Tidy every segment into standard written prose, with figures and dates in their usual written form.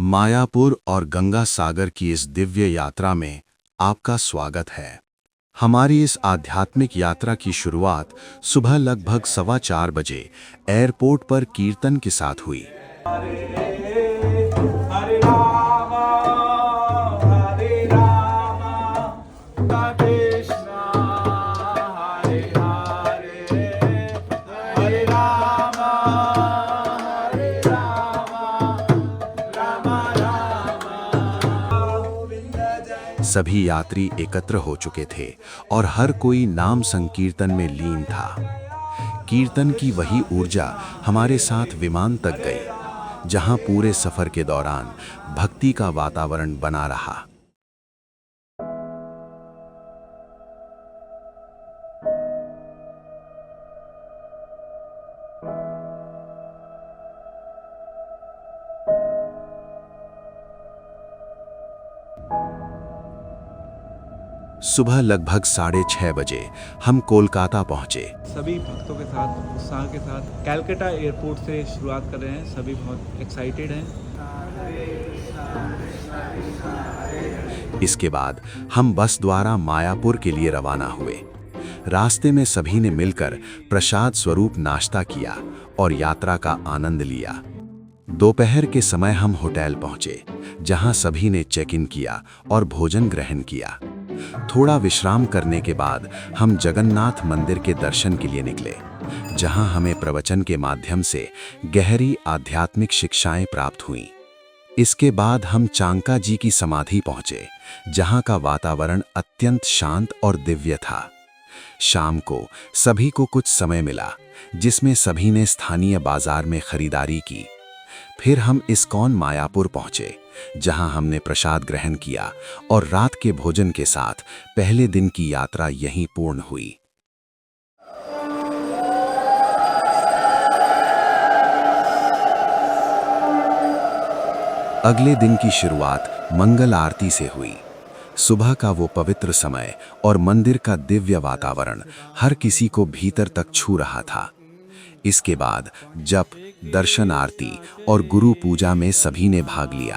मायापुर और गंगा सागर की इस दिव्य यात्रा में आपका स्वागत है। हमारी इस आध्यात्मिक यात्रा की शुरुआत सुबह लगभग 4:15 बजे एयरपोर्ट पर कीर्तन के साथ हुई। सभी यात्री एकत्र हो चुके थे और हर कोई नाम संकीर्तन में लीन था। कीर्तन की वही ऊर्जा हमारे साथ विमान तक गई, जहां पूरे सफर के दौरान भक्ति का वातावरण बना रहा। सुबह लगभग 6:30 बजे हम कोलकाता पहुंचे। सभी भक्तों के साथ उत्साह के साथ कलकत्ता एयरपोर्ट से शुरुआत कर रहे हैं। सभी बहुत एक्साइटेड हैं। इसके बाद हम बस द्वारा मायापुर के लिए रवाना हुए। रास्ते में सभी ने मिलकर प्रसाद स्वरूप नाश्ता किया और यात्रा का आनंद लिया। दोपहर के समय हम होटल पहुंचे, जहां सभी ने चेक इन किया और भोजन ग्रहण किया। थोड़ा विश्राम करने के बाद हम जगन्नाथ मंदिर के दर्शन के लिए निकले, जहां हमें प्रवचन के माध्यम से गहरी आध्यात्मिक शिक्षाएं प्राप्त हुईं। इसके बाद हम चांका जी की समाधि पहुंचे, जहां का वातावरण अत्यंत शांत और दिव्य था। शाम को सभी को कुछ समय मिला, जिसमें सभी ने स्थानीय बाजार में खरीदारी की। फिर हम इस्कॉन मायापुर पहुंचे, जहां हमने प्रसाद ग्रहण किया और रात के भोजन के साथ पहले दिन की यात्रा यहीं पूर्ण हुई। अगले दिन की शुरुआत मंगल आरती से हुई। सुबह का वो पवित्र समय और मंदिर का दिव्य वातावरण हर किसी को भीतर तक छू रहा था। इसके बाद जप, दर्शन, आरती और गुरु पूजा में सभी ने भाग लिया।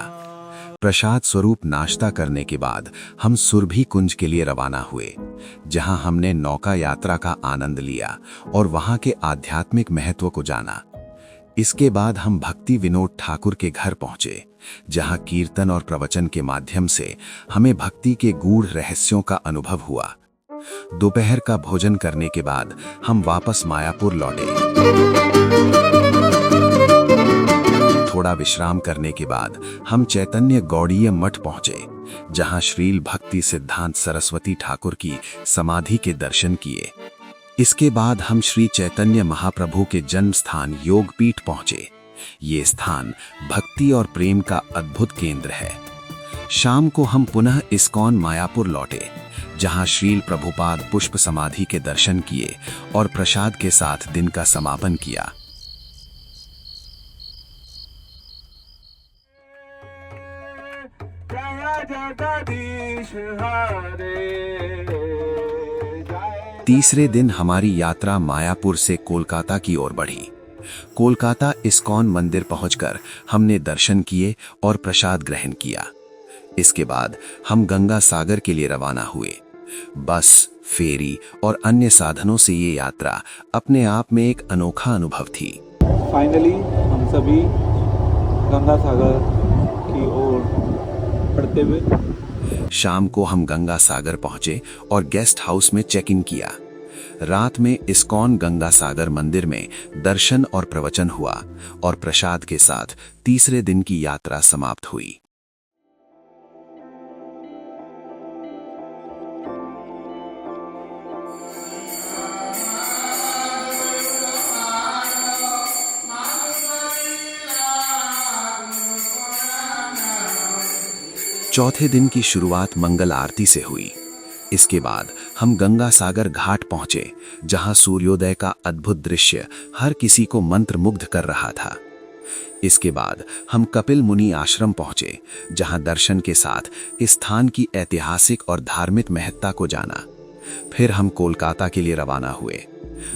प्रसाद स्वरूप नाश्ता करने के बाद हम सुरभि कुंज के लिए रवाना हुए, जहां हमने नौका यात्रा का आनंद लिया और वहां के आध्यात्मिक महत्व को जाना। इसके बाद हम भक्ति विनोद ठाकुर के घर पहुंचे, जहां कीर्तन और प्रवचन के माध्यम से हमें भक्ति के गूढ़ रहस्यों का अनुभव हुआ। दोपहर का भोजन करने के बाद हम वापस मायापुर लौटे। थोड़ा विश्राम करने के बाद हम चैतन्य गौड़ीय मठ पहुंचे, जहां श्रील भक्ति सिद्धांत सरस्वती ठाकुर की समाधि के दर्शन किए। इसके बाद हम श्री चैतन्य महाप्रभु के जन्म स्थान योगपीठ पहुंचे। ये स्थान भक्ति और प्रेम का अद्भुत केंद्र है। शाम को हम पुनः इस्कॉन मायापुर लौटे, जहां श्रील प्रभुपाद पुष्प समाधि के दर्शन किए और प्रसाद के साथ दिन का समापन किया। तीसरे दिन हमारी यात्रा मायापुर से कोलकाता की ओर बढ़ी। कोलकाता इस्कॉन मंदिर पहुंचकर हमने दर्शन किए और प्रसाद ग्रहण किया। इसके बाद हम गंगा सागर के लिए रवाना हुए। बस, फेरी और अन्य साधनों से ये यात्रा अपने आप में एक अनोखा अनुभव थी। फाइनली हम सभी गंगा सागर की ओर बढ़ते हुए शाम को हम गंगा सागर पहुंचे और गेस्ट हाउस में चेक इन किया। रात में इस्कॉन गंगा सागर मंदिर में दर्शन और प्रवचन हुआ और प्रसाद के साथ तीसरे दिन की यात्रा समाप्त हुई। चौथे दिन की शुरुआत मंगल आरती से हुई। इसके बाद हम गंगा सागर घाट पहुंचे, जहां सूर्योदय का अद्भुत दृश्य हर किसी को मंत्रमुग्ध कर रहा था। इसके बाद हम कपिल मुनि आश्रम पहुंचे, जहां दर्शन के साथ इस स्थान की ऐतिहासिक और धार्मिक महत्ता को जाना। फिर हम कोलकाता के लिए रवाना हुए।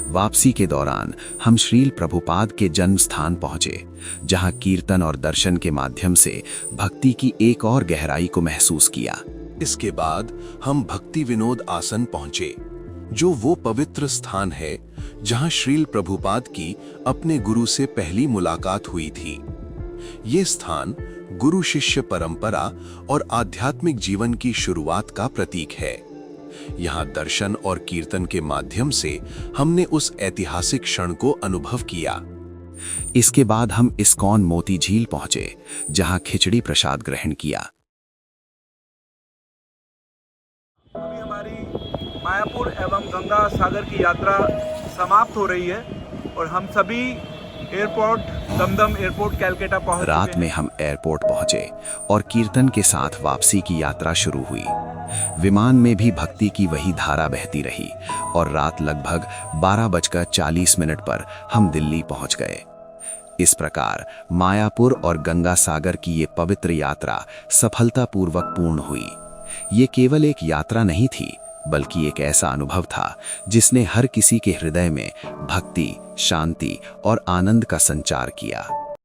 वापसी के दौरान हम श्रील प्रभुपाद के जन्म स्थान पहुंचे, जहां कीर्तन और दर्शन के माध्यम से भक्ति की एक और गहराई को महसूस किया। इसके बाद हम भक्ति विनोद आसन पहुंचे, जो वो पवित्र स्थान है जहां श्रील प्रभुपाद की अपने गुरु से पहली मुलाकात हुई थी। ये स्थान गुरु शिष्य परंपरा और आध्यात्मिक जीवन की शुरुआत का प्रतीक है। यहाँ दर्शन और कीर्तन के माध्यम से हमने उस ऐतिहासिक क्षण को अनुभव किया। इसके बाद हम इस्कॉन मोती झील पहुंचे, जहां खिचड़ी प्रसाद ग्रहण किया। अभी हमारी मायापुर एवं गंगा सागर की यात्रा समाप्त हो रही है और हम सभी एयरपोर्ट दमदम एयरपोर्ट कलकत्ता पहुंच चुके रात हैं। में हम एयरपोर्ट पहुंचे और कीर्तन के साथ वापसी की यात्रा शुरू हुई। विमान में भी भक्ति की वही धारा बहती रही और रात लगभग 12:40 पर हम दिल्ली पहुंच गए। इस प्रकार मायापुर और गंगा सागर की ये पवित्र यात्रा सफलतापूर्वक पूर्ण हुई। ये केवल एक यात्रा नहीं थी, बल्कि एक ऐसा अनुभव था जिसने हर किसी के हृदय में भक्ति, शांति और आनंद का संचार किया।